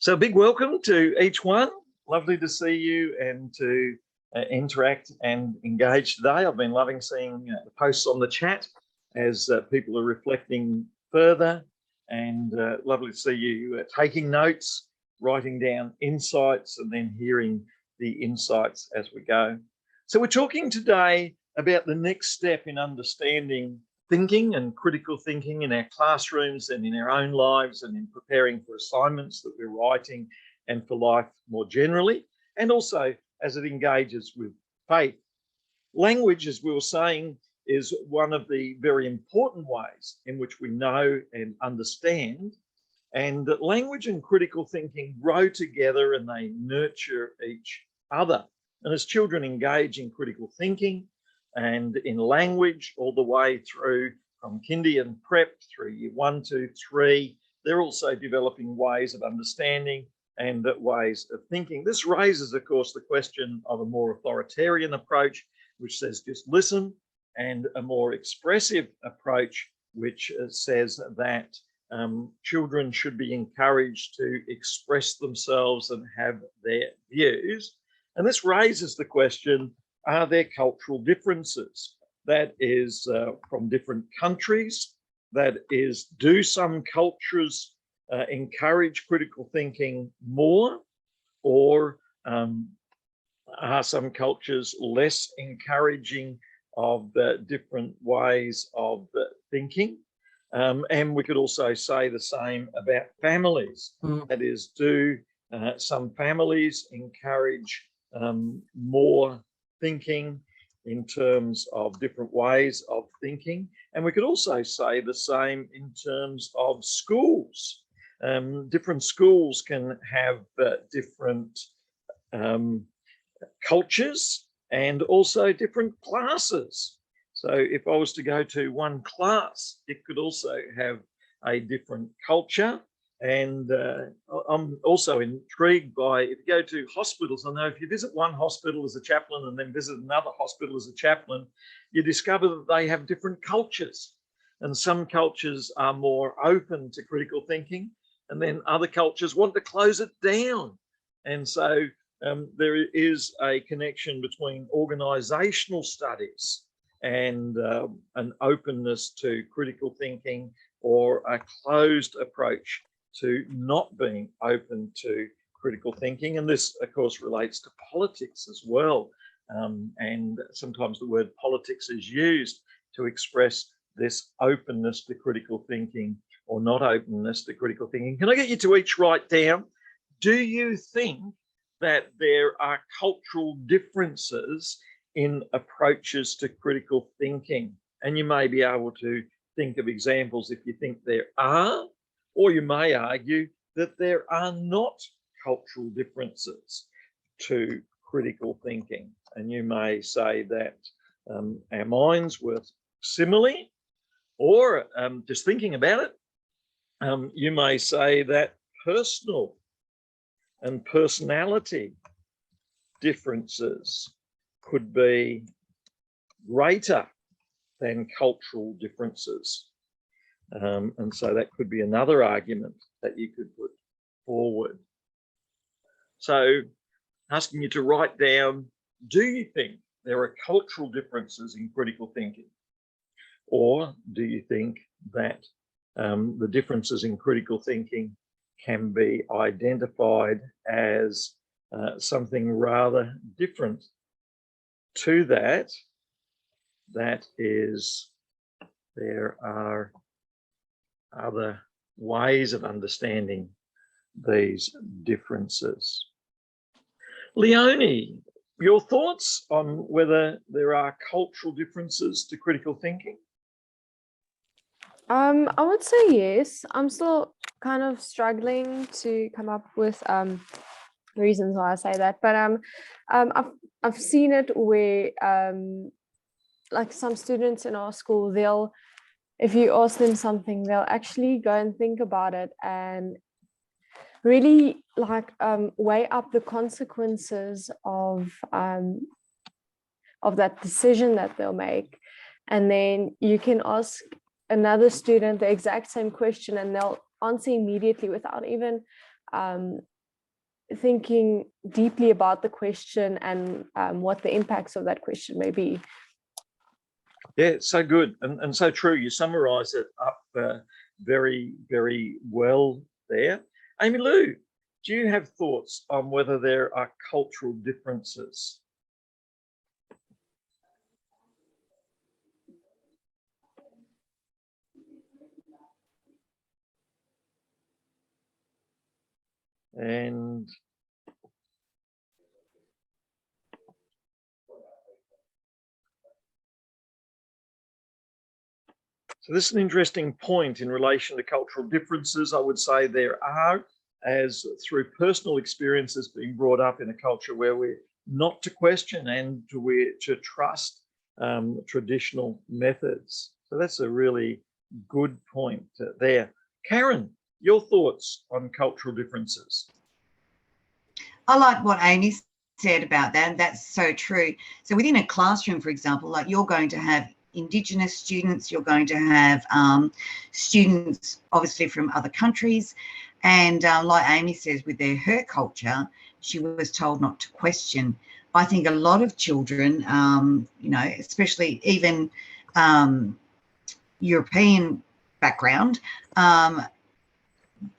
So a big welcome to each one. Lovely to see you and to interact and engage today. I've been loving seeing the posts on the chat as people are reflecting further, and lovely to see you taking notes, writing down insights, and then hearing the insights as we go. So we're talking today about the next step in understanding thinking and critical thinking in our classrooms and in our own lives, and in preparing for assignments that we're writing and for life more generally, and also as it engages with faith. Language, as we were saying, is one of the very important ways in which we know and understand, and that language and critical thinking grow together and they nurture each other. And as children engage in critical thinking and in language all the way through from kinder and prep through year 1, 2, 3, they're also developing ways of understanding and ways of thinking. This raises, of course, the question of a more authoritarian approach, which says just listen, and a more expressive approach, which says that children should be encouraged to express themselves and have their views. And this raises the question, are there cultural differences? That is from different countries. That is, do some cultures encourage critical thinking more, or are some cultures less encouraging of different ways of thinking? And we could also say the same about families. That is, do some families encourage more thinking in terms of different ways of thinking? And we could also say the same in terms of schools. Different schools can have different cultures and also different classes. So if I was to go to one class, it could also have a different culture. And I'm also intrigued by, if you go to hospitals, I know if you visit one hospital as a chaplain and then visit another hospital as a chaplain, you discover that they have different cultures. And some cultures are more open to critical thinking, and then other cultures want to close it down. And so there is a connection between organizational studies and an openness to critical thinking, or a closed approach to not being open to critical thinking. And this, of course, relates to politics as well. And sometimes the word politics is used to express this openness to critical thinking or not openness to critical thinking. Can I get you to each write down, do you think that there are cultural differences in approaches to critical thinking? And you may be able to think of examples if you think there are, or you may argue that there are not cultural differences to critical thinking. And you may say that our minds work similarly, or just thinking about it, you may say that personal and personality differences could be greater than cultural differences. And so that could be another argument that you could put forward. So asking you to write down, do you think there are cultural differences in critical thinking? Or do you think that the differences in critical thinking can be identified as something rather different to that? That is, there are other ways of understanding these differences. Leonie, your thoughts on whether there are cultural differences to critical thinking? I would say yes. I'm still kind of struggling to come up with reasons why I say that, but I've seen it where like some students in our school, they'll, if you ask them something, they'll actually go and think about it and really like weigh up the consequences of that decision that they'll make. And then you can ask another student the exact same question and they'll answer immediately without even thinking deeply about the question and what the impacts of that question may be. Yeah, so good and so true. You summarise it up very, very well there. Amy Lou, do you have thoughts on whether there are cultural differences? And so this is an interesting point in relation to cultural differences. I would say there are, as through personal experiences being brought up in a culture where we're not to question and we're to trust traditional methods. So that's a really good point there. Karen, your thoughts on cultural differences? I like what Amy said about that, and that's so true. So within a classroom, for example, like you're going to have Indigenous students, you're going to have students obviously from other countries, and like Amy says, with her culture, she was told not to question. I think a lot of children, you know, especially even European background,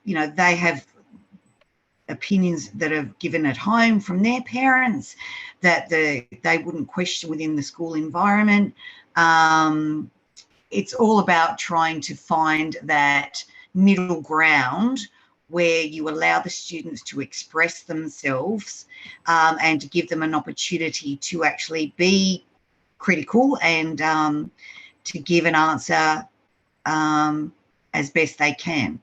you know, they have opinions that are given at home from their parents that they wouldn't question within the school environment. It's all about trying to find that middle ground where you allow the students to express themselves and to give them an opportunity to actually be critical and to give an answer as best they can.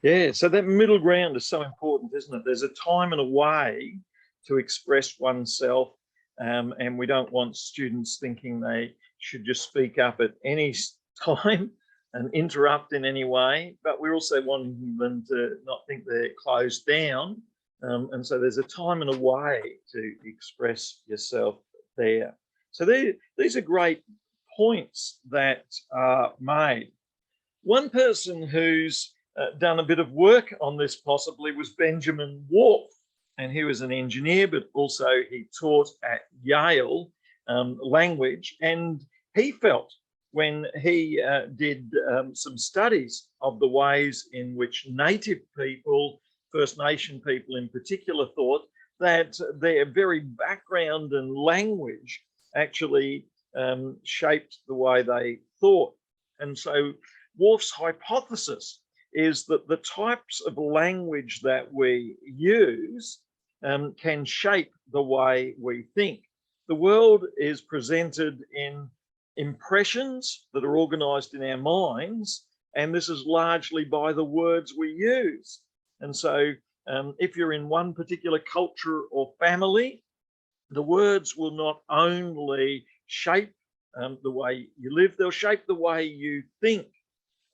Yeah, so that middle ground is so important, isn't it? There's a time and a way to express oneself, and we don't want students thinking they should just speak up at any time and interrupt in any way, but we're also wanting them to not think they're closed down. And so there's a time and a way to express yourself there. So these are great points that are made. One person who's done a bit of work on this possibly was Benjamin Whorf, and he was an engineer, but also he taught at Yale language, and he felt when he did some studies of the ways in which native people, First Nation people in particular, thought that their very background and language actually shaped the way they thought. And so Whorf's hypothesis is that the types of language that we use can shape the way we think. The world is presented in impressions that are organized in our minds, and this is largely by the words we use. And so if you're in one particular culture or family, the words will not only shape the way you live, they'll shape the way you think.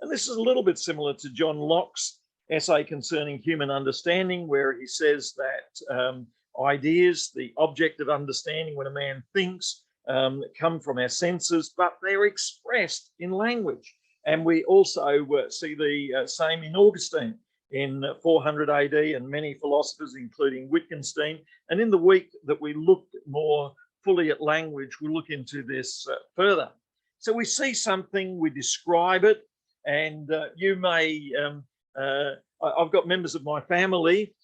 And this is a little bit similar to John Locke's essay concerning human understanding, where he says that ideas, the object of understanding when a man thinks, come from our senses, but they're expressed in language. And we also see the same in Augustine in 400 AD and many philosophers, including Wittgenstein. And in the week that we look more fully at language, we'll look into this further. So we see something, we describe it, and you may, I've got members of my family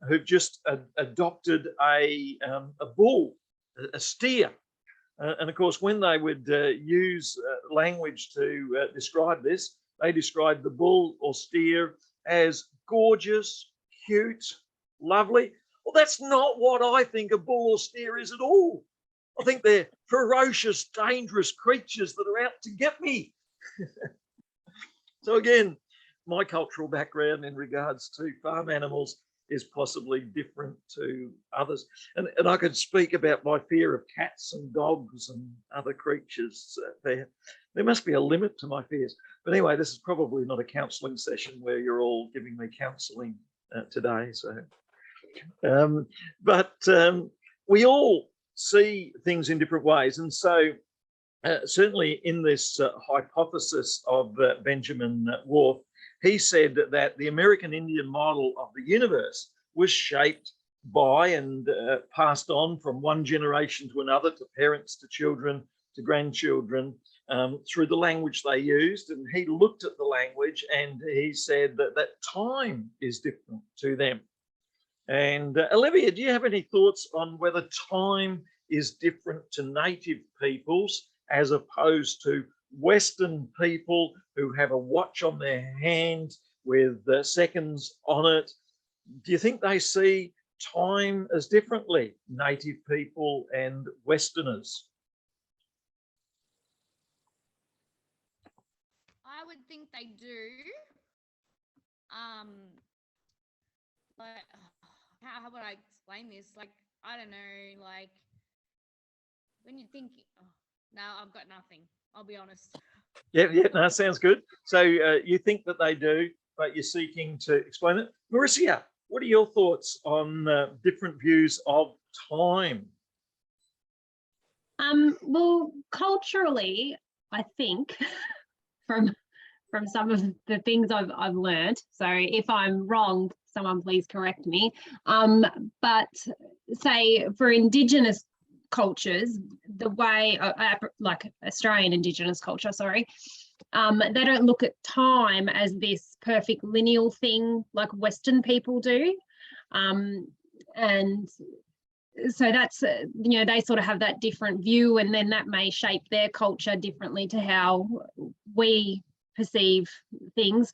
who've just adopted a bull, a steer. And of course, when they would use language to describe this, they described the bull or steer as gorgeous, cute, lovely. Well, that's not what I think a bull or steer is at all. I think they're ferocious, dangerous creatures that are out to get me. So again, my cultural background in regards to farm animals is possibly different to others. And I could speak about my fear of cats and dogs and other creatures there. There must be a limit to my fears. But anyway, this is probably not a counselling session where you're all giving me counselling today. So, we all see things in different ways. And so certainly in this hypothesis of Benjamin Whorf, he said that the American Indian model of the universe was shaped by and passed on from one generation to another, to parents, to children, to grandchildren, through the language they used. And he looked at the language and he said that time is different to them. And Olivia, do you have any thoughts on whether time is different to native peoples as opposed to Western people who have a watch on their hand with seconds on it? Do you think they see time as differently, native people and Westerners? I would think they do. But how would I explain this? Like, I don't know, like when you think, no, I've got nothing. I'll be honest. Yeah, no, sounds good. So you think that they do, but you're seeking to explain it. Marissa, what are your thoughts on different views of time? Well, culturally, I think from some of the things I've learned. So if I'm wrong, someone please correct me. But say for Indigenous cultures, the way like Australian Indigenous culture, sorry, they don't look at time as this perfect lineal thing like Western people do, and so that's you know, they sort of have that different view, and then that may shape their culture differently to how we perceive things.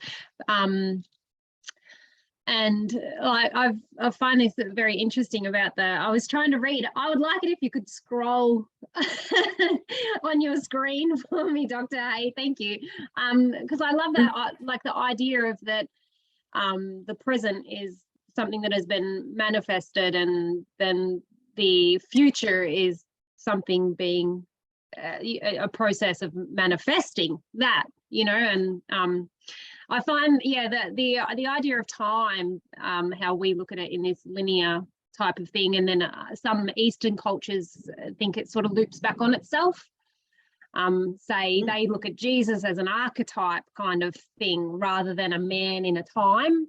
And I find this very interesting about I was trying to read. I would like it if you could scroll on your screen for me, Dr. Hay. Thank you. Because I love that, like the idea of that the present is something that has been manifested, and then the future is something being a process of manifesting that, you know. And I find, yeah, that the idea of time, how we look at it in this linear type of thing, and then some Eastern cultures think it sort of loops back on itself. Say they look at Jesus as an archetype kind of thing rather than a man in a time,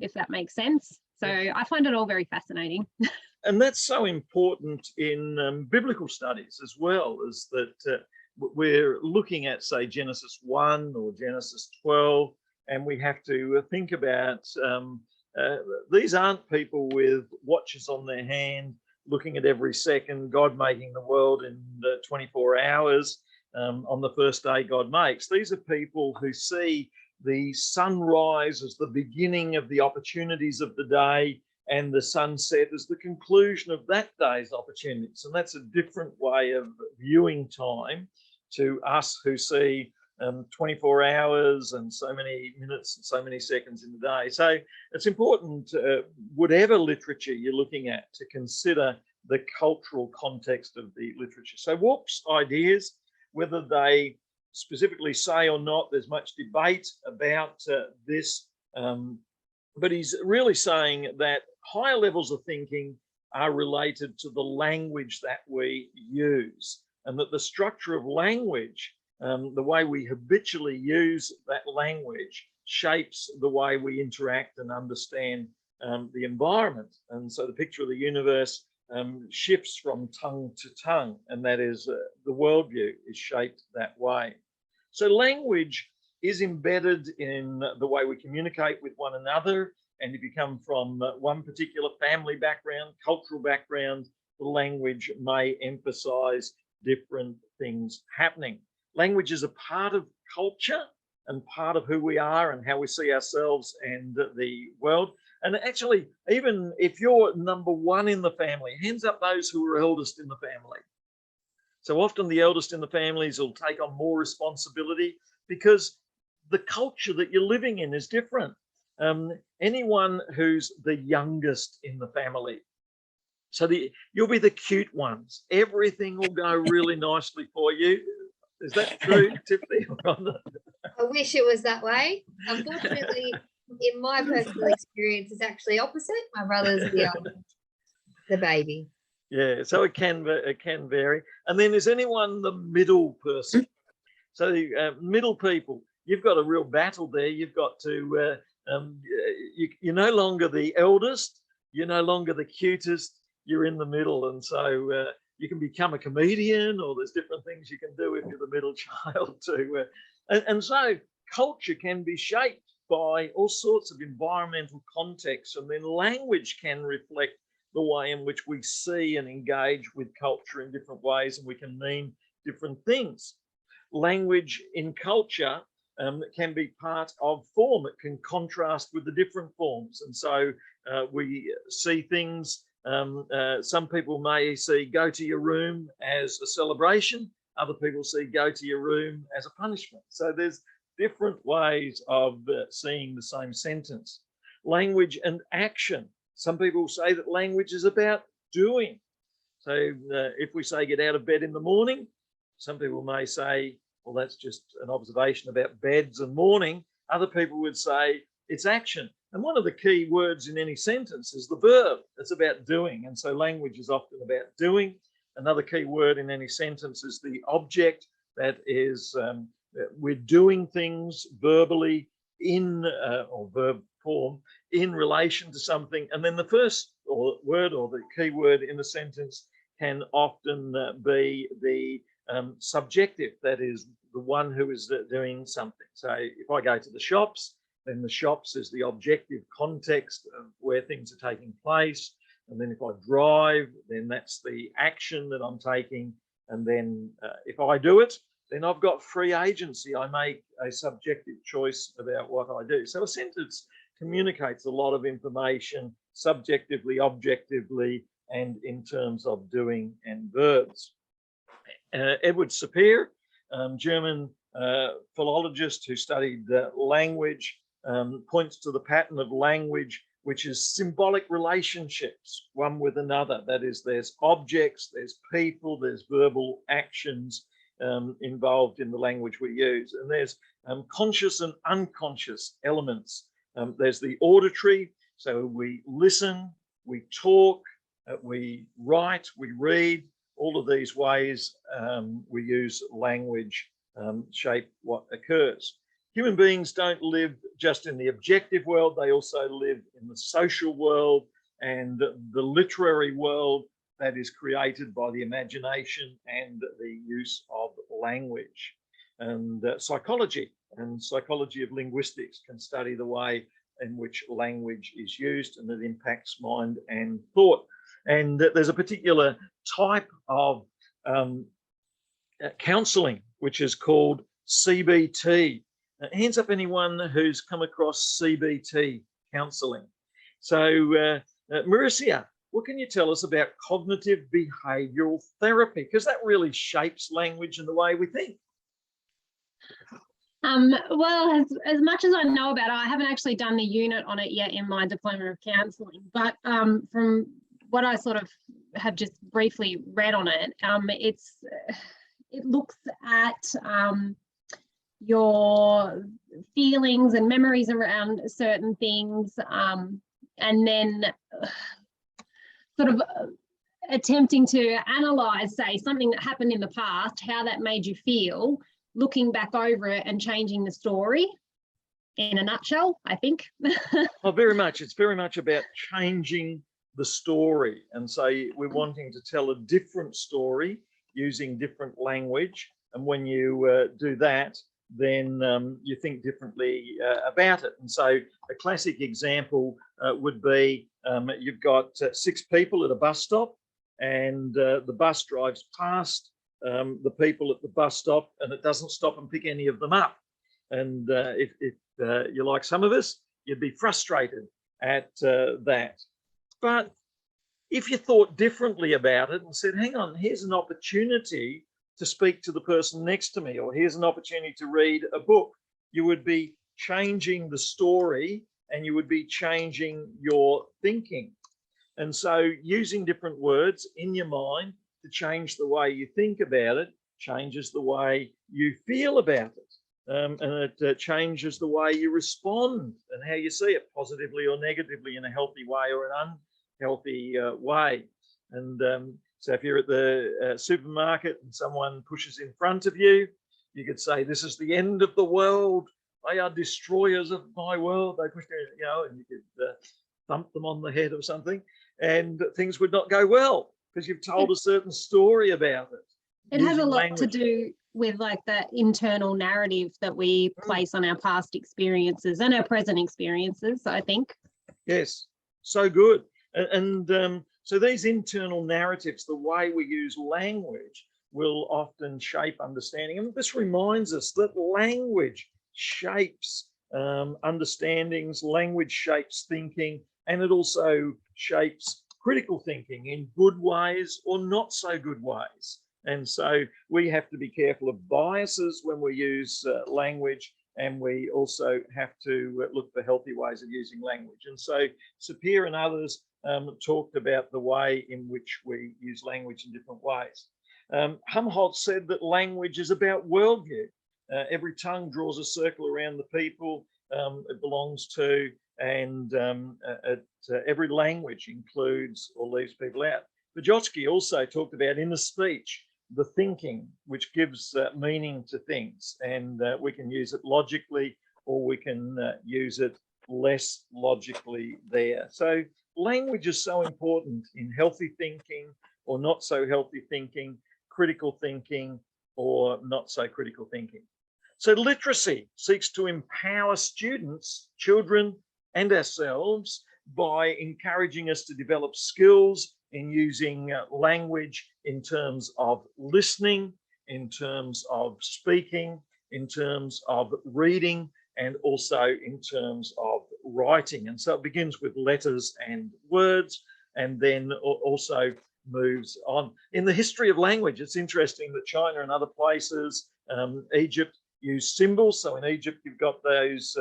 if that makes sense. So I find it all very fascinating. And that's so important in biblical studies as well, is that we're looking at, say, Genesis 1 or Genesis 12, and we have to think about these aren't people with watches on their hand looking at every second, God making the world in 24 hours on the first day God makes. These are people who see the sunrise as the beginning of the opportunities of the day, and the sunset as the conclusion of that day's opportunities. And that's a different way of viewing time to us who see 24 hours and so many minutes and so many seconds in the day. So it's important, whatever literature you're looking at, to consider the cultural context of the literature. So Whorf's ideas, whether they specifically say or not, there's much debate about this, but he's really saying that higher levels of thinking are related to the language that we use, and that the structure of language, the way we habitually use that language, shapes the way we interact and understand the environment. And so the picture of the universe shifts from tongue to tongue, and that is the worldview is shaped that way. So language is embedded in the way we communicate with one another. And if you come from one particular family background, cultural background, the language may emphasize different things happening. Language is a part of culture and part of who we are and how we see ourselves and the world. And actually, even if you're number one in the family, hands up those who are eldest in the family. So often the eldest in the families will take on more responsibility because the culture that you're living in is different. Anyone who's the youngest in the family, so you'll be the cute ones. Everything will go really nicely for you. Is that true, Tiffany? I wish it was that way. Unfortunately, in my personal experience, it's actually opposite. My brother's the baby. Yeah, so it can vary. And then is anyone the middle person? So middle people, you've got a real battle there. You've got to, you're no longer the eldest, you're no longer the cutest, you're in the middle. And so you can become a comedian, or there's different things you can do if you're the middle child too. And so culture can be shaped by all sorts of environmental contexts, and then language can reflect the way in which we see and engage with culture in different ways, and we can mean different things. Language in culture can be part of form. It can contrast with the different forms. And so we see things, some people may see go to your room as a celebration, other people see go to your room as a punishment. So there's different ways of seeing the same sentence. Language and action. Some people say that language is about doing. So if we say get out of bed in the morning, some people may say, well, that's just an observation about beds and morning. Other people would say it's action. And one of the key words in any sentence is the verb. It's about doing. And so language is often about doing. Another key word in any sentence is the object. That is, we're doing things verbally in or verb form in relation to something. And then the first word or the key word in a sentence can often be the subjective, that is the one who is doing something. So if I go to the shops, then the shops is the objective context of where things are taking place. And then if I drive, then that's the action that I'm taking. And then if I do it, then I've got free agency. I make a subjective choice about what I do. So a sentence communicates a lot of information subjectively, objectively, and in terms of doing and verbs. Edward Sapir, German philologist who studied language, points to the pattern of language, which is symbolic relationships, one with another. That is, there's objects, there's people, there's verbal actions involved in the language we use. And there's conscious and unconscious elements. There's the auditory, so we listen, we talk, we write, we read. All of these ways we use language shape what occurs. Human beings don't live just in the objective world, they also live in the social world and the literary world that is created by the imagination and the use of language. And psychology of linguistics can study the way in which language is used and it impacts mind and thought. And there's a particular type of counselling which is called CBT. Hands up anyone who's come across CBT counselling. So Marisia, what can you tell us about cognitive behavioural therapy? Because that really shapes language and the way we think. Well, as much as I know about it, I haven't actually done the unit on it yet in my diploma of counselling, but from what I sort of have just briefly read on it, it looks at your feelings and memories around certain things, and then sort of attempting to analyse, say, something that happened in the past, how that made you feel, looking back over it and changing the story in a nutshell, I think. Well, very much. It's very much about changing the story. And so we're wanting to tell a different story using different language. And when you do that, then you think differently about it. And so a classic example would be you've got 6 people at a bus stop, and the bus drives past the people at the bus stop and it doesn't stop and pick any of them up. And if you're like some of us, you'd be frustrated at that. But if you thought differently about it and said, hang on, here's an opportunity to speak to the person next to me, or here's an opportunity to read a book, you would be changing the story and you would be changing your thinking. And so using different words in your mind to change the way you think about it changes the way you feel about it. And it changes the way you respond and how you see it, positively or negatively, in a healthy way or an unhealthy way. And so if you're at the supermarket and someone pushes in front of you, you could say, this is the end of the world. they are destroyers of my world. They push, you know, and you could thump them on the head or something, and things would not go well because you've told a certain story about it. It has a lot language. to do with like that internal narrative that we place on our past experiences and our present experiences, I think. Yes, so good. And so these internal narratives, the way we use language, will often shape understanding. And this reminds us that language shapes understandings, language shapes thinking, and it also shapes critical thinking in good ways or not so good ways. And so we have to be careful of biases when we use language, and we also have to look for healthy ways of using language. And so Sapir and others talked about the way in which we use language in different ways. Humboldt said that language is about worldview. Every tongue draws a circle around the people it belongs to, and every language includes or leaves people out. Vygotsky also talked about inner speech, the thinking, which gives meaning to things, and we can use it logically or we can use it less logically there. So language is so important in healthy thinking or not so healthy thinking, critical thinking or not so critical thinking. So literacy seeks to empower students, children and ourselves by encouraging us to develop skills in using language in terms of listening, in terms of speaking, in terms of reading, and also in terms of writing. And so it begins with letters and words, and then also moves on. In the history of language, it's interesting that China and other places, Egypt, use symbols. So in Egypt, you've got those,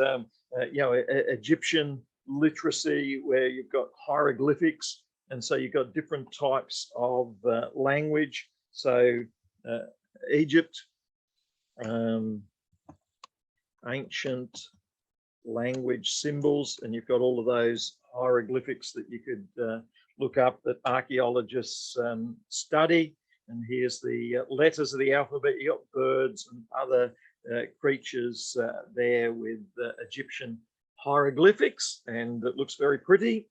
Egyptian literacy where you've got hieroglyphics. And so you've got different types of language. So Egypt, ancient language symbols, and you've got all of those hieroglyphics that you could look up that archaeologists study. And here's the letters of the alphabet. You've got birds and other creatures there with Egyptian hieroglyphics, and it looks very pretty.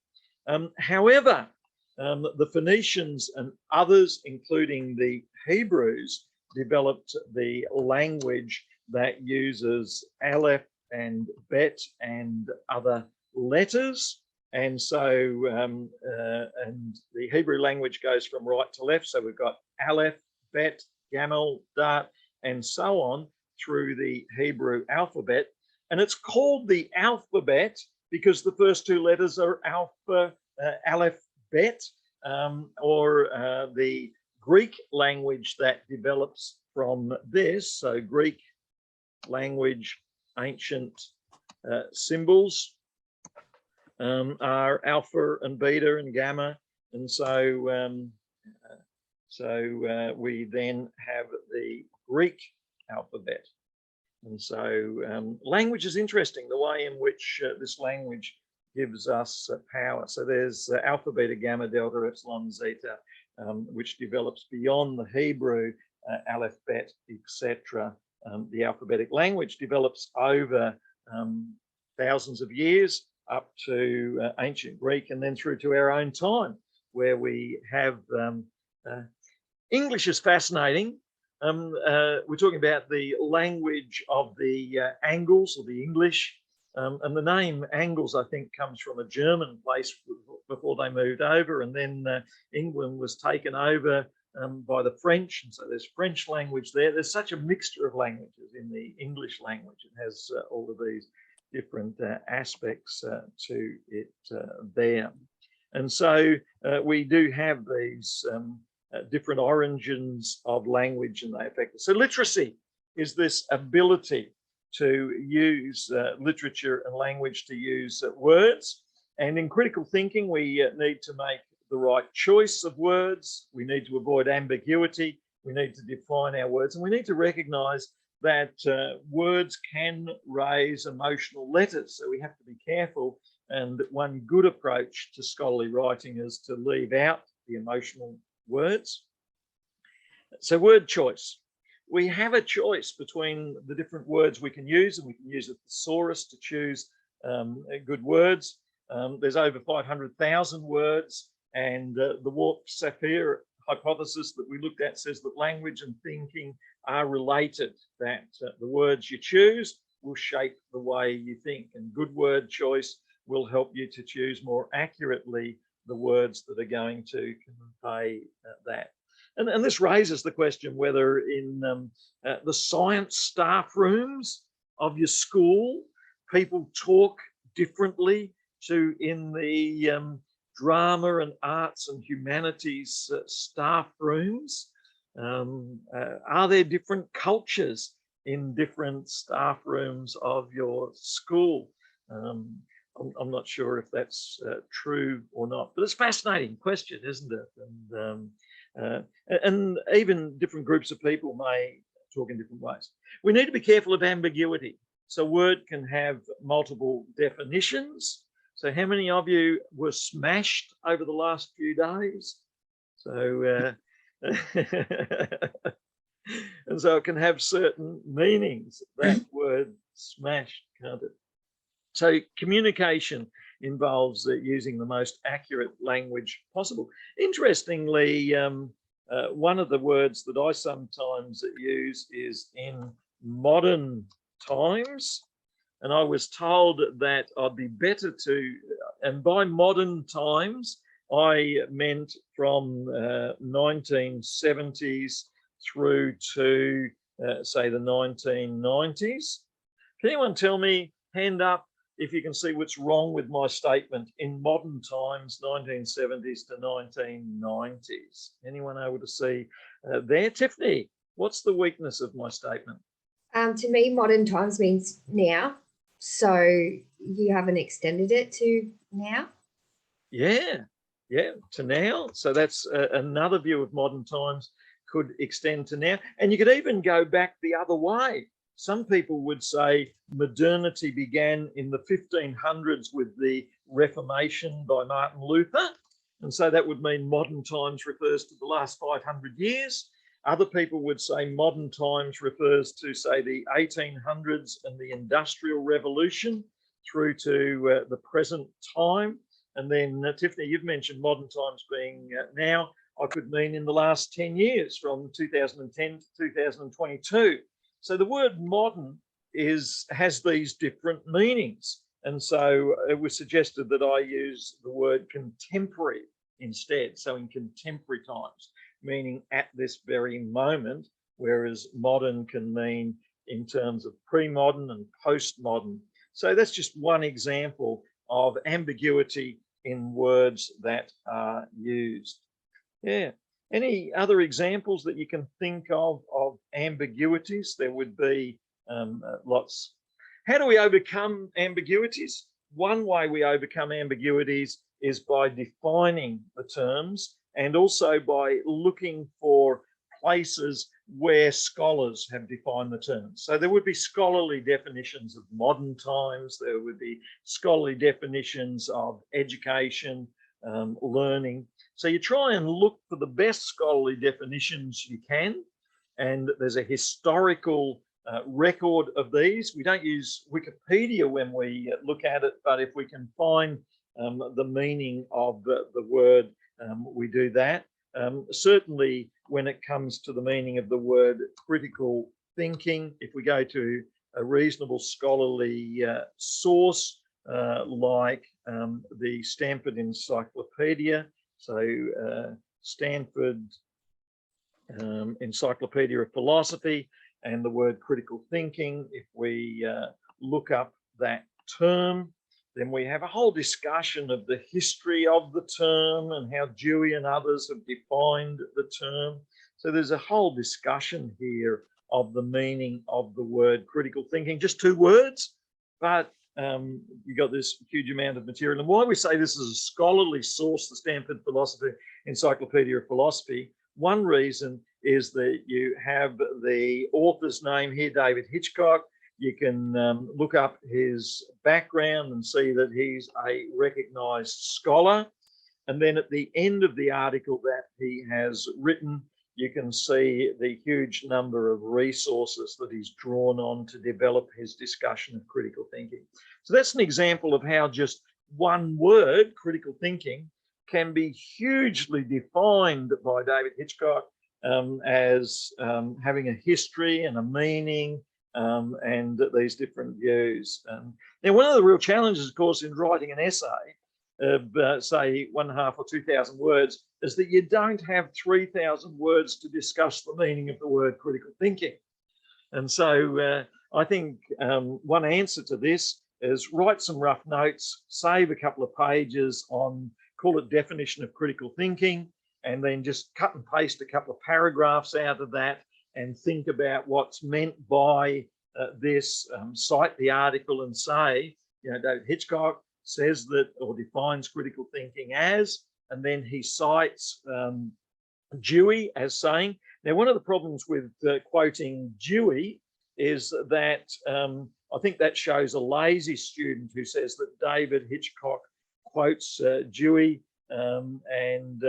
However, the Phoenicians and others, including the Hebrews, developed the language that uses aleph and bet and other letters. And so, and the Hebrew language goes from right to left. So we've got aleph, bet, gamel, dart, and so on through the Hebrew alphabet. And it's called the alphabet because the first two letters are alpha, aleph, bet, or the Greek language that develops from this. So Greek language, ancient symbols are alpha and beta and gamma. And so, we then have the Greek alphabet. And so language is interesting, the way in which this language gives us power. So there's alpha, beta, gamma, delta, epsilon, zeta, which develops beyond the Hebrew, aleph, bet, etc. The alphabetic language develops over thousands of years up to ancient Greek, and then through to our own time, where we have English is fascinating. We're talking about the language of the Angles or the English. And the name Angles, I think, comes from a German place before they moved over. And then England was taken over by the French. And so there's French language there. There's such a mixture of languages in the English language. It has all of these different aspects to it there. And so we do have these different origins of language, and they affect us. So literacy is this ability to use literature and language to use words. And in critical thinking, we need to make the right choice of words. We need to avoid ambiguity. We need to define our words, and we need to recognize that words can raise emotional letters. So we have to be careful. And one good approach to scholarly writing is to leave out the emotional words. So word choice. we have a choice between the different words we can use, and we can use a thesaurus to choose good words. There's over 500,000 words, and the Whorf-Sapir hypothesis that we looked at says that language and thinking are related, that the words you choose will shape the way you think, and good word choice will help you to choose more accurately the words that are going to convey that. And this raises the question whether in the science staff rooms of your school, people talk differently to in the drama and arts and humanities staff rooms. Are there different cultures in different staff rooms of your school? I'm not sure if that's true or not, but it's a fascinating question, isn't it? And even different groups of people may talk in different ways. We need to be careful of ambiguity. So a word can have multiple definitions. So how many of you were smashed over the last few days? So, and so it can have certain meanings, that word smashed, can't it? So communication involves using the most accurate language possible. Interestingly, one of the words that I sometimes use is in modern times. And I was told that I'd be better to, and by modern times, I meant from 1970s through to, say, the 1990s. Can anyone tell me, hand up, if you can see what's wrong with my statement in modern times, 1970s to 1990s? Anyone able to see there? Tiffany, what's the weakness of my statement? To me, modern times means now. So you haven't extended it to now? Yeah, to now. So that's another view of modern times, could extend to now. And you could even go back the other way. Some people would say modernity began in the 1500s with the Reformation by Martin Luther. And so that would mean modern times refers to the last 500 years. Other people would say modern times refers to, say, the 1800s and the Industrial Revolution through to the present time. And then, Tiffany, you've mentioned modern times being now. I could mean in the last 10 years, from 2010 to 2022. So the word modern has these different meanings. And so it was suggested that I use the word contemporary instead. So in contemporary times, meaning at this very moment, whereas modern can mean in terms of pre-modern and post-modern. So that's just one example of ambiguity in words that are used. Yeah. Any other examples that you can think of ambiguities? There would be lots. How do we overcome ambiguities? One way we overcome ambiguities is by defining the terms, and also by looking for places where scholars have defined the terms. So there would be scholarly definitions of modern times, there would be scholarly definitions of education, learning. So you try and look for the best scholarly definitions you can, and there's a historical record of these. We don't use Wikipedia when we look at it, but if we can find the meaning of the word, we do that. Certainly when it comes to the meaning of the word critical thinking, if we go to a reasonable scholarly source like the Stanford Encyclopedia, so Stanford Encyclopedia of Philosophy, and the word critical thinking, if we look up that term, then we have a whole discussion of the history of the term and how Dewey and others have defined the term. So there's a whole discussion here of the meaning of the word critical thinking. Just two words, but you got this huge amount of material. And why we say this is a scholarly source, the Stanford Philosophy Encyclopedia of Philosophy, one reason is that you have the author's name here, David Hitchcock. You can look up his background and see that he's a recognized scholar. And then at the end of the article that he has written, you can see the huge number of resources that he's drawn on to develop his discussion of critical thinking. So that's an example of how just one word, critical thinking, can be hugely defined by David Hitchcock as having a history and a meaning and these different views. Now, one of the real challenges, of course, in writing an essay of say 1.5 or 2,000 words is that you don't have 3,000 words to discuss the meaning of the word critical thinking. And so I think one answer to this is write some rough notes, save a couple of pages on, call it definition of critical thinking, and then just cut and paste a couple of paragraphs out of that and think about what's meant by this, cite the article and say, you know, David Hitchcock says that, or defines critical thinking as, and then he cites Dewey as saying. Now, one of the problems with quoting Dewey is that I think that shows a lazy student who says that David Hitchcock quotes Dewey, and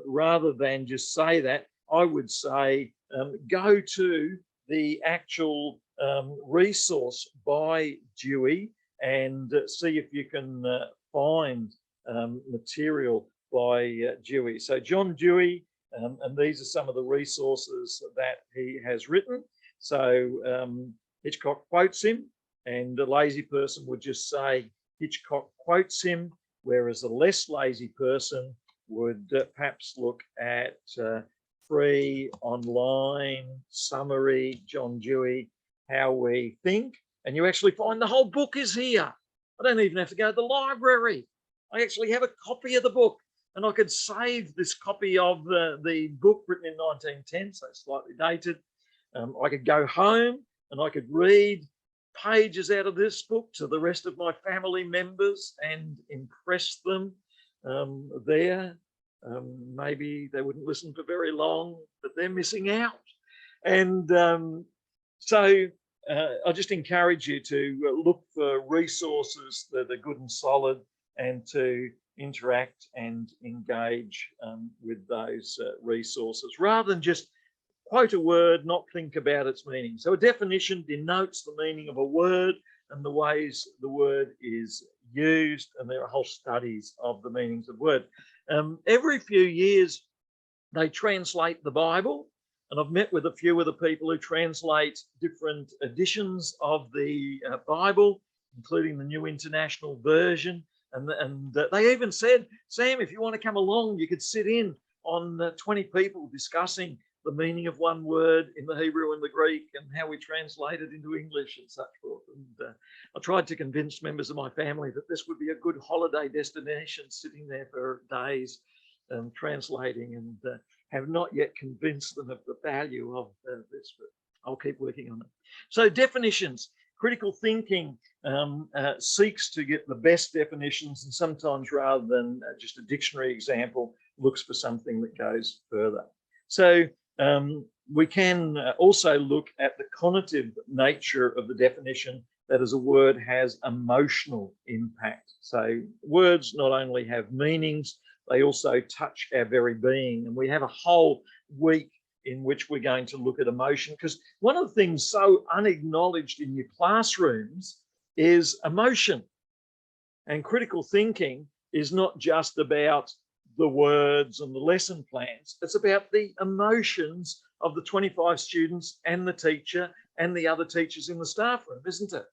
rather than just say that, I would say go to the actual resource by Dewey and see if you can find material by Dewey. So John Dewey, and these are some of the resources that he has written. So Hitchcock quotes him, and a lazy person would just say Hitchcock quotes him, whereas a less lazy person would perhaps look at free, online, summary, John Dewey, How We Think, and you actually find the whole book is here. I don't even have to go to the library. I actually have a copy of the book, and I could save this copy of the book written in 1910, so slightly dated. I could go home and I could read pages out of this book to the rest of my family members and impress them there. Maybe they wouldn't listen for very long, but they're missing out. And so I just encourage you to look for resources that are good and solid, and to interact and engage with those resources, rather than just quote a word, not think about its meaning. So a definition denotes the meaning of a word and the ways the word is used, and there are whole studies of the meanings of word. Every few years, they translate the Bible, and I've met with a few of the people who translate different editions of the Bible, including the New International Version. And they even said, Sam, if you want to come along, you could sit in on 20 people discussing the meaning of one word in the Hebrew and the Greek and how we translate it into English and such forth. And I tried to convince members of my family that this would be a good holiday destination, sitting there for days translating, and have not yet convinced them of the value of this, but I'll keep working on it. So definitions. Critical thinking seeks to get the best definitions, and sometimes, rather than just a dictionary example, looks for something that goes further. So we can also look at the cognitive nature of the definition, that as a word has emotional impact. So words not only have meanings, they also touch our very being. And we have a whole week in which we're going to look at emotion, because one of the things so unacknowledged in your classrooms is emotion. And critical thinking is not just about the words and the lesson plans, it's about the emotions of the 25 students and the teacher and the other teachers in the staff room, isn't it?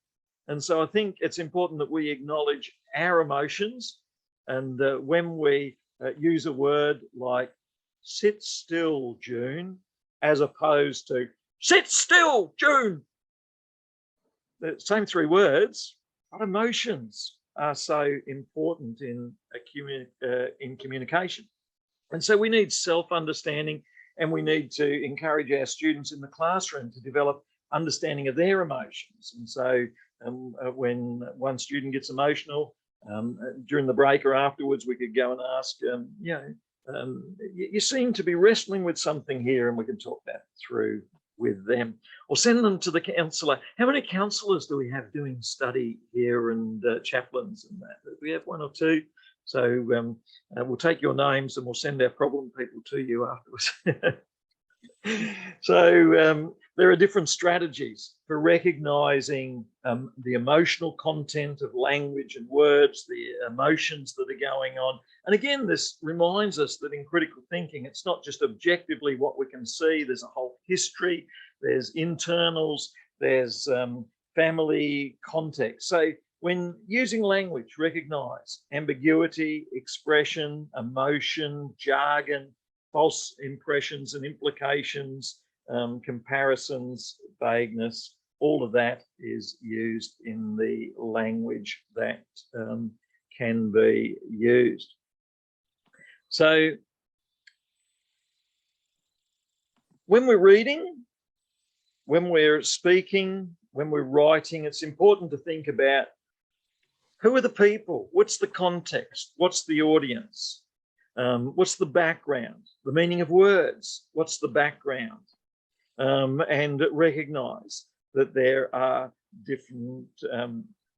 And so I think it's important that we acknowledge our emotions, and when we use a word like sit still, June, as opposed to sit still, June. The same three words, but emotions are so important in communication. And so we need self-understanding, and we need to encourage our students in the classroom to develop understanding of their emotions. And so when one student gets emotional, during the break or afterwards, we could go and ask, you seem to be wrestling with something here, and we can talk that through with them, or send them to the counsellor. How many counsellors do we have doing study here, and chaplains and that? We have one or two. So we'll take your names and we'll send our problem people to you afterwards. So there are different strategies for recognizing the emotional content of language and words, the emotions that are going on. And again, this reminds us that in critical thinking, it's not just objectively what we can see. There's a whole history, there's internals, there's family context. So when using language, recognize ambiguity, expression, emotion, jargon, false impressions and implications, comparisons, vagueness, all of that is used in the language that can be used. So when we're reading, when we're speaking, when we're writing, it's important to think about who are the people, what's the context, what's the audience, what's the background, the meaning of words, what's the background, and recognize that there are different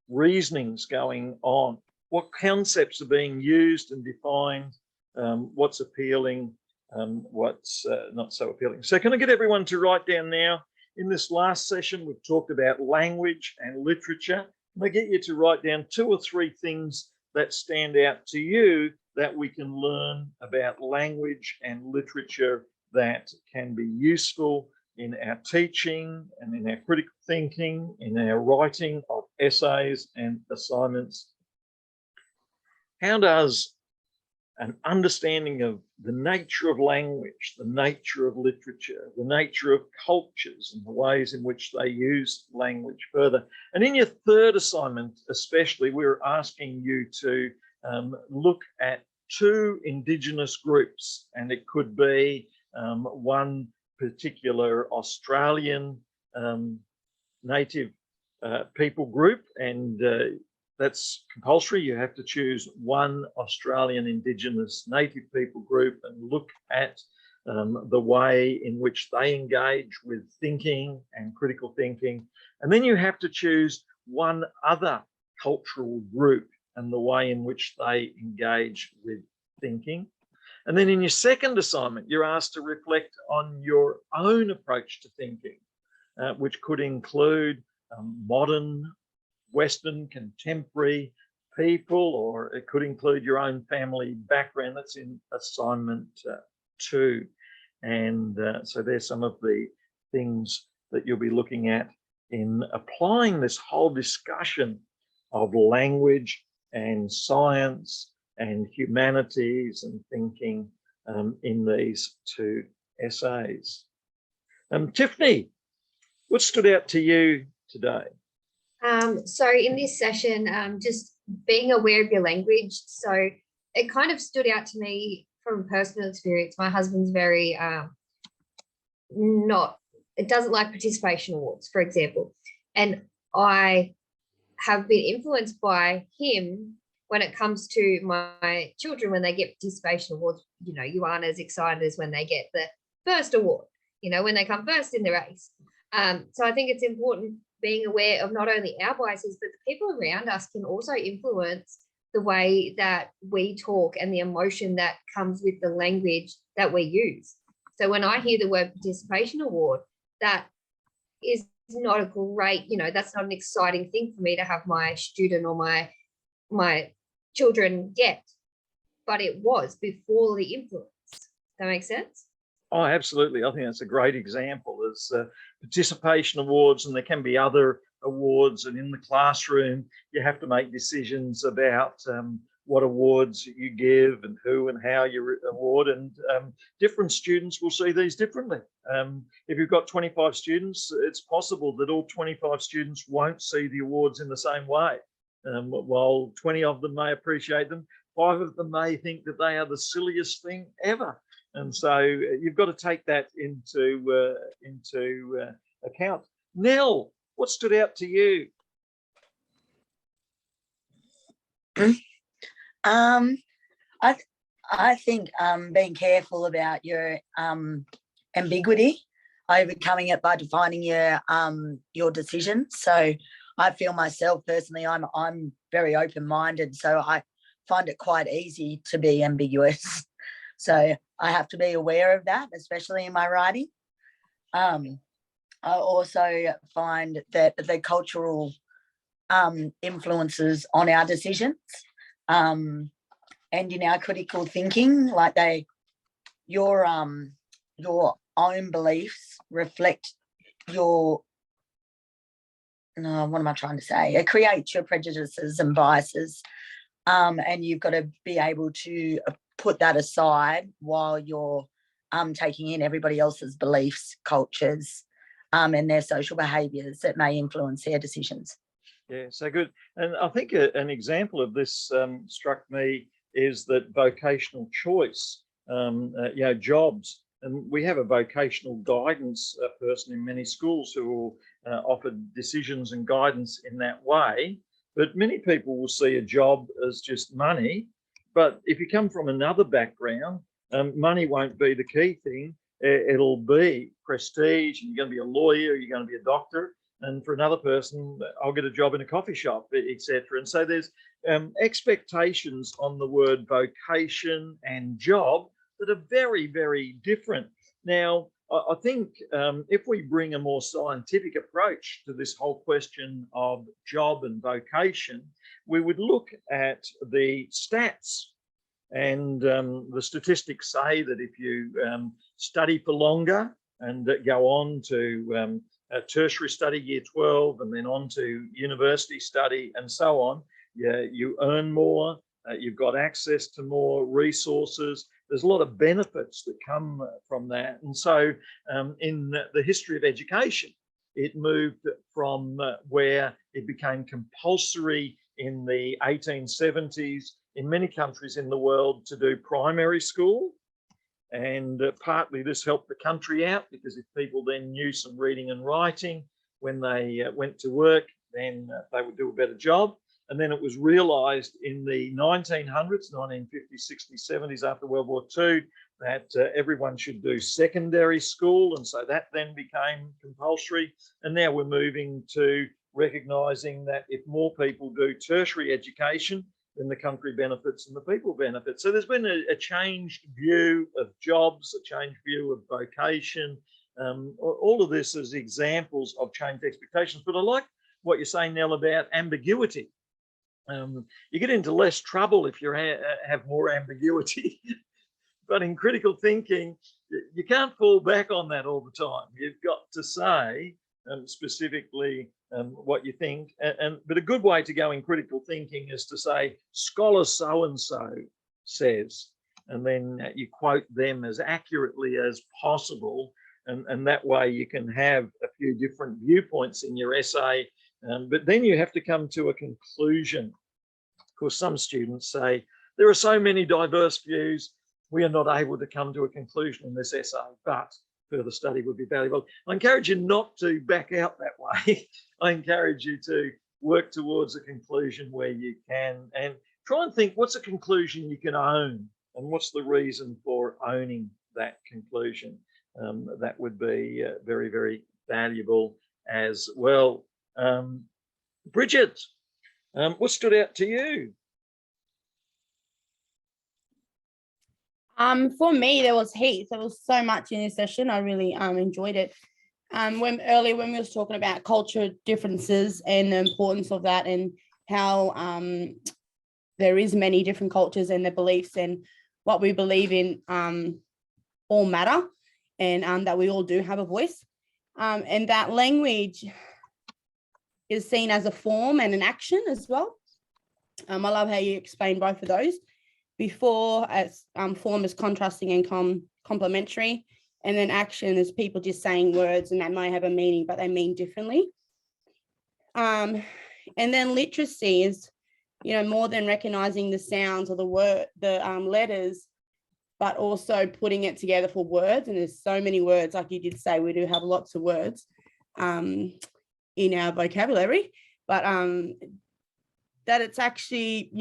reasonings going on. What concepts are being used and defined, what's appealing, what's not so appealing. So can I get everyone to write down now? In this last session, we've talked about language and literature. Can I get you to write down 2 or 3 things that stand out to you that we can learn about language and literature that can be useful in our teaching and in our critical thinking, in our writing of essays and assignments? How does an understanding of the nature of language, the nature of literature, the nature of cultures and the ways in which they use language further? And in your 3rd assignment especially, we're asking you to look at 2 Indigenous groups, and it could be one particular Australian native people group, and that's compulsory. You have to choose one Australian Indigenous native people group and look at the way in which they engage with thinking and critical thinking. And then you have to choose one other cultural group and the way in which they engage with thinking. And then in your 2nd assignment, you're asked to reflect on your own approach to thinking, which could include modern, Western, contemporary people, or it could include your own family background. That's in assignment 2. And so there's some of the things that you'll be looking at in applying this whole discussion of language and science and humanities and thinking in these 2 essays. Tiffany, what stood out to you today? So in this session, just being aware of your language. So it kind of stood out to me from personal experience. My husband's very it doesn't like participation awards, for example. And I have been influenced by him when it comes to my children. When they get participation awards, you know, you aren't as excited as when they get the first award, you know, when they come first in the race. So I think it's important being aware of not only our biases, but the people around us can also influence the way that we talk and the emotion that comes with the language that we use. So when I hear the word participation award, that is not a great, you know, that's not an exciting thing for me to have my student or my children get, but it was before the influence. Does that make sense? Oh, absolutely. I think that's a great example. There's participation awards, and there can be other awards. And in the classroom, you have to make decisions about what awards you give and who and how you award. And different students will see these differently. If you've got 25 students, it's possible that all 25 students won't see the awards in the same way. While 20 of them may appreciate them, 5 of them may think that they are the silliest thing ever. And so you've got to take that into account. Nell, what stood out to you? I think being careful about your ambiguity, overcoming it by defining your decisions. So I feel myself personally, I'm very open-minded, so I find it quite easy to be ambiguous. So I have to be aware of that, especially in my writing. I also find that the cultural influences on our decisions and in our critical thinking, like your own beliefs reflect your, what am I trying to say? It creates your prejudices and biases, and you've got to be able to put that aside while you're taking in everybody else's beliefs, cultures, and their social behaviours that may influence their decisions. Yeah, so good. And I think an example of this struck me is that vocational choice, jobs. And we have a vocational guidance person in many schools who will offer decisions and guidance in that way. But many people will see a job as just money. But if you come from another background, money won't be the key thing. It'll be prestige, and you're going to be a lawyer, you're going to be a doctor. And for another person, I'll get a job in a coffee shop, etc. And so there's expectations on the word vocation and job that are very, very different. Now, I think if we bring a more scientific approach to this whole question of job and vocation, we would look at the stats. And the statistics say that if you study for longer and go on to tertiary study, year 12, and then on to university study and so on, you earn more, you've got access to more resources. There's a lot of benefits that come from that. And so in the history of education, it moved from where it became compulsory in the 1870s in many countries in the world to do primary school. And partly this helped the country out, because if people then knew some reading and writing when they went to work, then they would do a better job. And then it was realised in the 1900s, 1950s, 60s, 70s, after World War II, that everyone should do secondary school. And so that then became compulsory. And now we're moving to recognising that if more people do tertiary education, then the country benefits and the people benefit. So there's been a changed view of jobs, a changed view of vocation. All of this is examples of changed expectations. But I like what you're saying, Nell, about ambiguity. You get into less trouble if you have more ambiguity. But in critical thinking, you can't fall back on that all the time. You've got to say specifically what you think. But a good way to go in critical thinking is to say, scholar so-and-so says, and then you quote them as accurately as possible. And that way you can have a few different viewpoints in your essay. But then you have to come to a conclusion. Of course, some students say, there are so many diverse views, we are not able to come to a conclusion in this essay, but further study would be valuable. I encourage you not to back out that way. I encourage you to work towards a conclusion where you can, and try and think, what's a conclusion you can own, and what's the reason for owning that conclusion? That would be very, very valuable as well. Bridget, what stood out to you? For me, there was heaps. There was so much in this session. I really enjoyed it. When we was talking about culture differences and the importance of that, and how there is many different cultures and their beliefs and what we believe in all matter, and that we all do have a voice, and that language is seen as a form and an action as well. I love how you explain both of those. Before, as form is contrasting and complementary, and then action is people just saying words and that might have a meaning, but they mean differently. And then literacy is, more than recognizing the sounds or the letters, but also putting it together for words. And there's so many words, like you did say, we do have lots of words in our vocabulary, but that it's actually,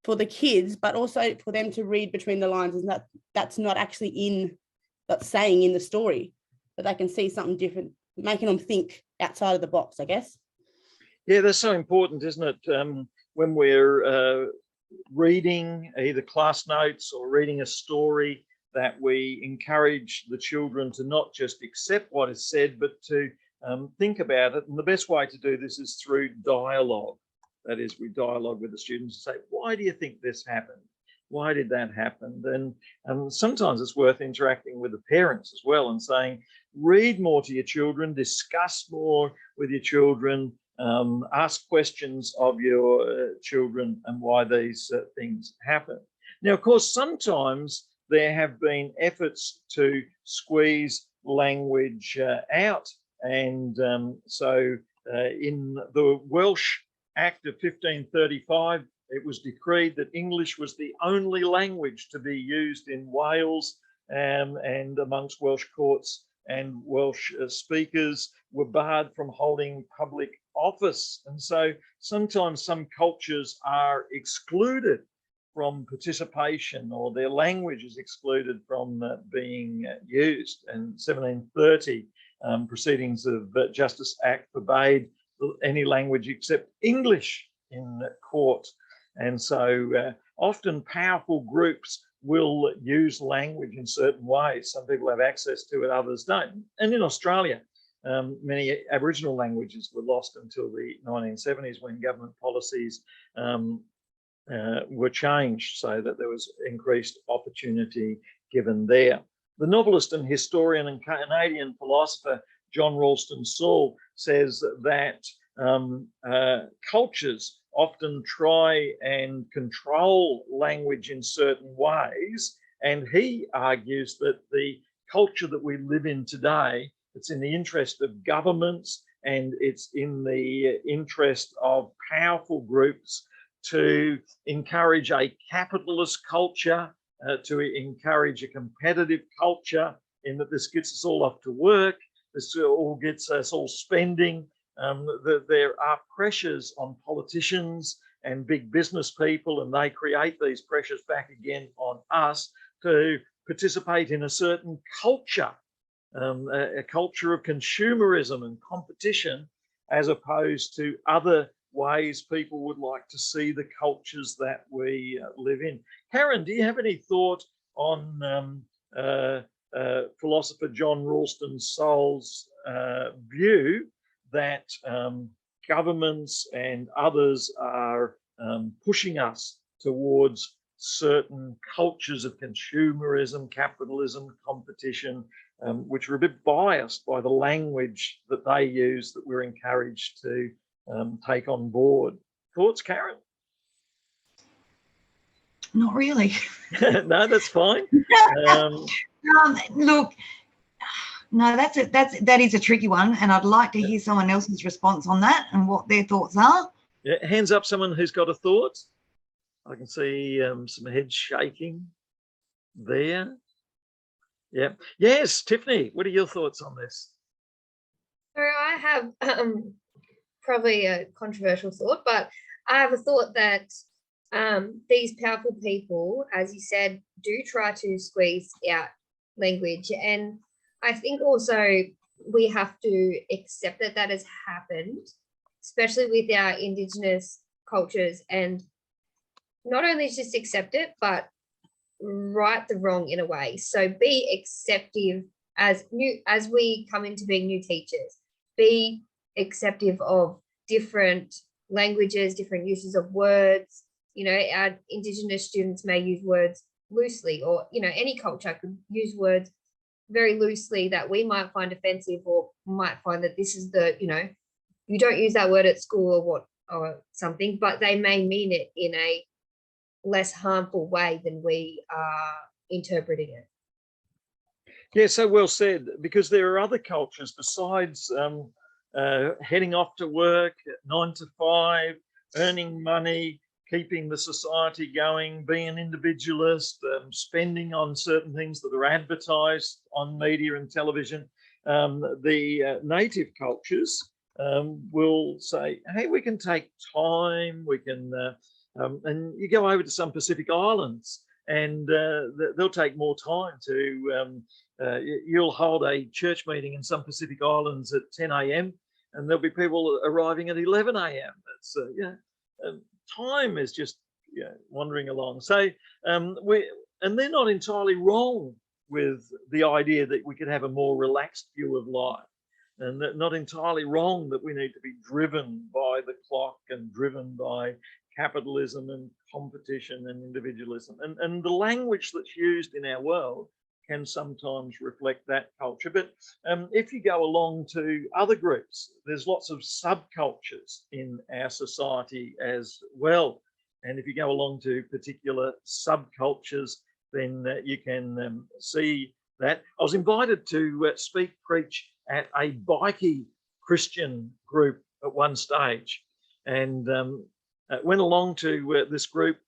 for the kids, but also for them to read between the lines, and that's not actually saying in the story, but they can see something different, making them think outside of the box, I guess. Yeah, that's so important, isn't it? When we're reading either class notes or reading a story, that we encourage the children to not just accept what is said, but to think about it. And the best way to do this is through dialogue. That is, we dialogue with the students and say, why do you think this happened? Why did that happen? And sometimes it's worth interacting with the parents as well and saying, read more to your children, discuss more with your children, ask questions of your children and why these things happen. Now, of course, sometimes there have been efforts to squeeze language out. And so in the Welsh Act of 1535, it was decreed that English was the only language to be used in Wales, and amongst Welsh courts, and Welsh speakers were barred from holding public office. And so sometimes some cultures are excluded from participation, or their language is excluded from being used. And 1730 proceedings of Justice Act forbade any language except English in court. And so often powerful groups will use language in certain ways. Some people have access to it, others don't. And in Australia, many Aboriginal languages were lost until the 1970s, when government policies were changed so that there was increased opportunity given there. The novelist and historian and Canadian philosopher John Ralston Saul says that cultures often try and control language in certain ways, and he argues that the culture that we live in today, it's in the interest of governments and it's in the interest of powerful groups to encourage a capitalist culture, to encourage a competitive culture, in that this gets us all off to work, this all gets us all spending. There are pressures on politicians and big business people, and they create these pressures back again on us to participate in a certain culture, a culture of consumerism and competition, as opposed to other ways people would like to see the cultures that we live in. Karen, do you have any thought on philosopher John Ralston Saul's view that governments and others are pushing us towards certain cultures of consumerism, capitalism, competition, which are a bit biased by the language that they use, that we're encouraged to take on board? Thoughts, Karen? Not really. No, that's fine. Look, no, that is a tricky one, and I'd like to hear someone else's response on that and what their thoughts are. Yeah, hands up, someone who's got a thought. I can see some heads shaking there. Yeah. Yes, Tiffany, what are your thoughts on this? So I have probably a controversial thought, but I have a thought that these powerful people, as you said, do try to squeeze out language. And I think also we have to accept that that has happened, especially with our Indigenous cultures, and not only just accept it, but right the wrong in a way. So be acceptive as we come into being new teachers, be acceptive of different languages, different uses of words. You know, our Indigenous students may use words loosely, or, you know, any culture could use words very loosely that we might find offensive, or might find that this is the, you know, you don't use that word at school or something, but they may mean it in a less harmful way than we are interpreting it. Yeah, so well said, because there are other cultures besides heading off to work, 9 to 5, earning money, keeping the society going, being an individualist, spending on certain things that are advertised on media and television. The native cultures will say, hey, we can take time, we can, and you go over to some Pacific Islands and they'll take more time to, you'll hold a church meeting in some Pacific Islands at 10 a.m. and there'll be people arriving at 11 a.m. It's, time is just wandering along. So and they're not entirely wrong with the idea that we could have a more relaxed view of life. And that not entirely wrong that we need to be driven by the clock and driven by capitalism and competition and individualism. And the language that's used in our world can sometimes reflect that culture. But if you go along to other groups, there's lots of subcultures in our society as well. And if you go along to particular subcultures, then you can see that. I was invited to preach at a bikie Christian group at one stage, and went along to this group.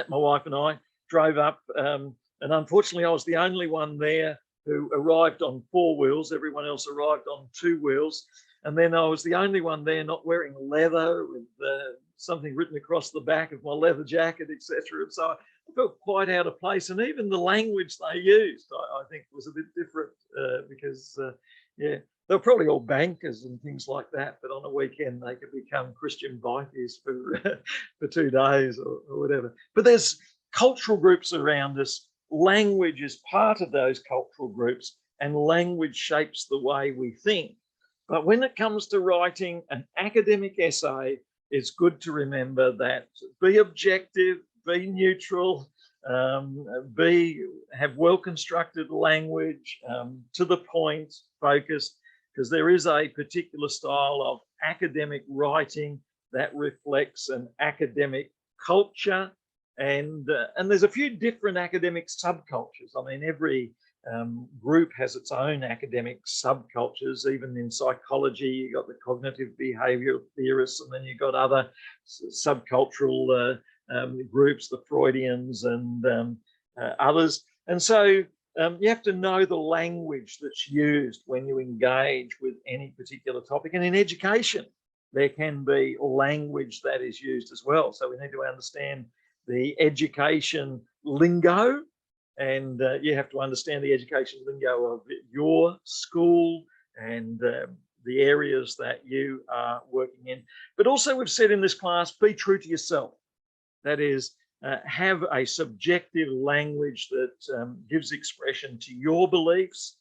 My wife and I drove up, and unfortunately I was the only one there who arrived on 4 wheels. Everyone else arrived on 2 wheels, and then I was the only one there not wearing leather with something written across the back of my leather jacket, etc. And so I felt quite out of place, and even the language they used I think was a bit different, because yeah, they're probably all bankers and things like that, but on a weekend they could become Christian bikies for 2 days or whatever. But there's cultural groups around us. Language is part of those cultural groups, and language shapes the way we think. But when it comes to writing an academic essay, it's good to remember that be objective, be neutral, have well-constructed language, to the point, focused, because there is a particular style of academic writing that reflects an academic culture, and there's a few different academic subcultures. I mean, every group has its own academic subcultures. Even in psychology, you got the cognitive behaviour theorists, and then you've got other subcultural groups, the Freudians and others. And so you have to know the language that's used when you engage with any particular topic. And in education, there can be language that is used as well. So we need to understand the education lingo, and you have to understand the education lingo of your school and the areas that you are working in. But also, we've said in this class, be true to yourself. That is, have a subjective language that gives expression to your beliefs,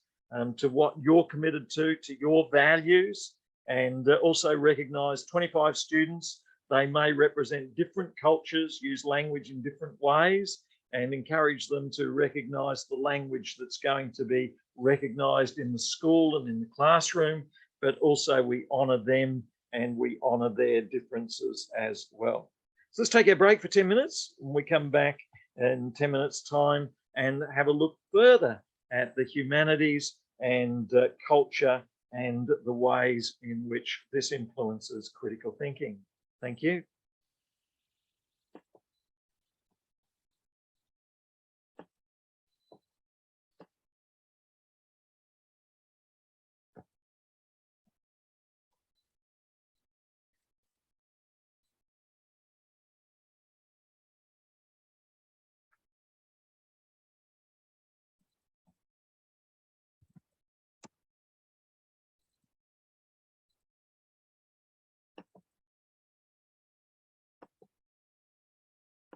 to what you're committed to your values, and also recognize 25 students. They may represent different cultures, use language in different ways, and encourage them to recognize the language that's going to be recognized in the school and in the classroom, but also we honor them and we honor their differences as well. So let's take a break for 10 minutes, and we come back in 10 minutes time and have a look further at the humanities and culture and the ways in which this influences critical thinking. Thank you.